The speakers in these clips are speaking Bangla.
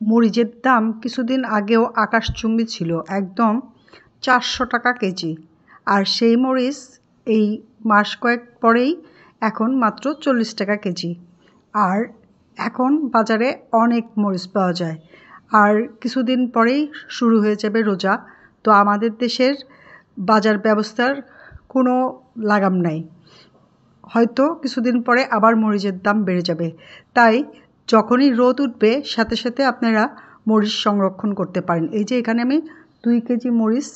মরিচের দাম কিছুদিন আগেও আকাশচুম্বী ছিল, একদম 400 টাকা কেজি। আর সেই মরিচ এই মাস কয়েক পরেই এখন মাত্র 40 টাকা কেজি। আর এখন বাজারে অনেক মরিচ পাওয়া যায়। আর কিছুদিন পরেই শুরু হয়ে যাবে রোজা, তো আমাদের দেশের বাজার ব্যবস্থার কোনো লাগাম নাই। হয়তো কিছুদিন পরে আবার মরিচের দাম বেড়ে যাবে। তাই যখনই রোদ উঠবে সাথে সাথে আপনারা মরিচ সংরক্ষণ করতে পারেন। এই যে এখানে আমি 2 কেজি মরিচ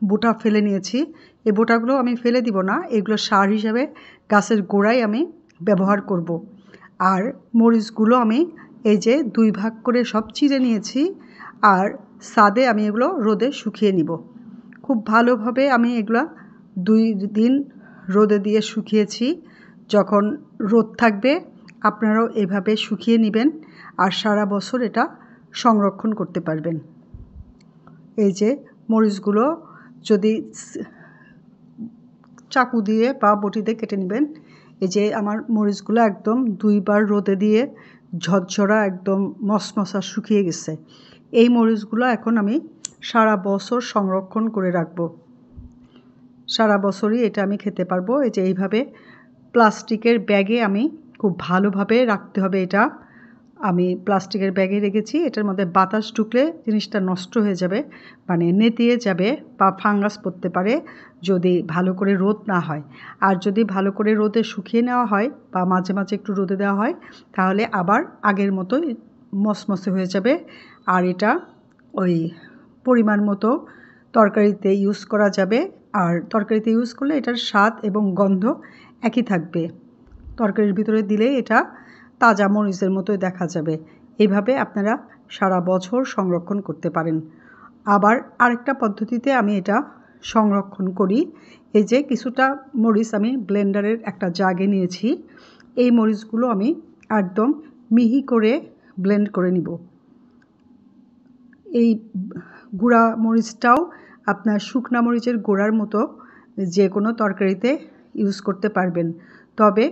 বোটা ফেলে নিয়েছি। এই বোটাগুলো আমি ফেলে দিব না, এগুলো সার হিসাবে গাছের গোড়ায় আমি ব্যবহার করব। আর মরিচগুলো আমি এই যে 2 ভাগ করে সব চিড়ে নিয়েছি, আর ছাদে আমি এগুলো রোদে শুকিয়ে নিব। খুব ভালোভাবে আমি এগুলো 2 দিন রোদে দিয়ে শুকিয়েছি। যখন রোদ থাকবে আপনারাও এভাবে শুকিয়ে নেবেন, আর সারা বছর এটা সংরক্ষণ করতে পারবেন। এই যে মরিচগুলো যদি চাকু দিয়ে বা বটি দিয়ে কেটে নেবেন। এই যে আমার মরিচগুলো একদম 2 বার রোদে দিয়ে ঝরঝরা একদম মশমশা শুকিয়ে গেছে। এই মরিচগুলো এখন আমি সারা বছর সংরক্ষণ করে রাখবো। সারা বছরই এটা আমি খেতে পারবো। এই যে এইভাবে প্লাস্টিকের ব্যাগে আমি খুব ভালোভাবে রাখতে হবে। এটা আমি প্লাস্টিকের ব্যাগে রেখেছি। এটার মধ্যে বাতাস ঢুকলে জিনিসটা নষ্ট হয়ে যাবে, মানে নেতিয়ে যাবে বা ফাঙ্গাস পড়তে পারে যদি ভালো করে রোদ না হয়। আর যদি ভালো করে রোদে শুকিয়ে নেওয়া হয় বা মাঝে মাঝে একটু রোদে দেওয়া হয়, তাহলে আবার আগের মতোই মসমসে হয়ে যাবে। আর এটা ওই পরিমাণ মতো তরকারিতে ইউজ করা যাবে। আর তরকারিতে ইউজ করলে এটার স্বাদ এবং গন্ধ একই থাকবে। তরকারির ভিতরে দিলে এটা তাজা মরিচের মতোই দেখা যাবে। এইভাবে আপনারা সারা বছর সংরক্ষণ করতে পারেন। আবার আরেকটা পদ্ধতিতে আমি এটা সংরক্ষণ করি। এই যে কিছুটা মরিচ আমি ব্লেন্ডারের একটা জাগে নিয়েছি। এই মরিচগুলো আমি একদম মিহি করে ব্লেন্ড করে নিব। এই গুঁড়া মরিচটাও আপনার শুকনা মরিচের গুঁড়ার মতো যে কোনো তরকারিতে ইউজ করতে পারবেন। তবে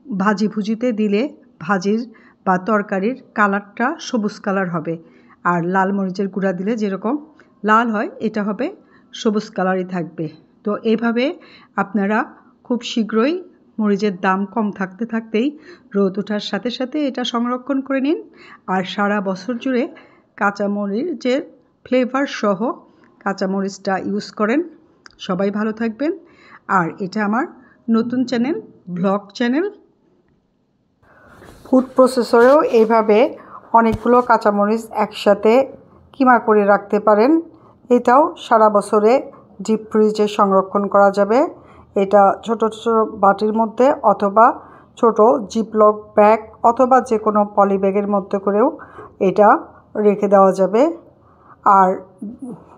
ভাজি ভুজিতে দিলে ভাজির বা তরকারির কালারটা সবুজ কালার হবে। আর লাল মরিচের গুঁড়া দিলে যেরকম লাল হয় এটা হবে সবুজ কালারই থাকবে। তো এইভাবে আপনারা খুব শীঘ্রই মরিচের দাম কম থাকতে থাকতেই রোদ ওঠার সাথে সাথে এটা সংরক্ষণ করে নিন। আর সারা বছর জুড়ে কাঁচামরিচের ফ্লেভার সহ কাঁচামরিচটা ইউজ করেন। সবাই ভালো থাকবেন। আর এটা আমার নতুন চ্যানেল, ব্লগ চ্যানেল। ফুড প্রসেসরেও এইভাবে অনেকগুলো কাঁচামরিচ একসাথে কিমা করে রাখতে পারেন। এটাও সারা বছরে ডিপ ফ্রিজে সংরক্ষণ করা যাবে। এটা ছোট ছোট বাটির মধ্যে অথবা ছোট জিপলক ব্যাগ অথবা যে কোনো পলি ব্যাগের মধ্যে করেও এটা রেখে দেওয়া যাবে। আর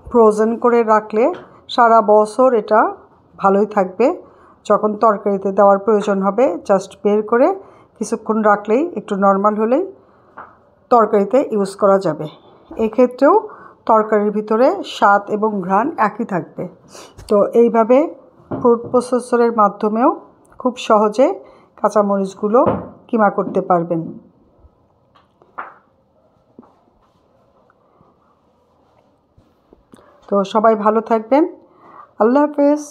ফ্রোজেন করে রাখলে সারা বছর এটা ভালোই থাকবে। যখন তরকারিতে দেওয়ার প্রয়োজন হবে জাস্ট বের করে কিছুক্ষণ রাখলেই একটু নরমাল হলেই তরকারিতে ইউজ করা যাবে। এক্ষেত্রেও তরকারির ভিতরে স্বাদ এবং ঘ্রাণ একই থাকবে। তো এইভাবে ফুড প্রসেসরের মাধ্যমেও খুব সহজে কাঁচামরিচগুলো কিমা করতে পারবেন। তো সবাই ভালো থাকবেন। আল্লাহ হাফেজ।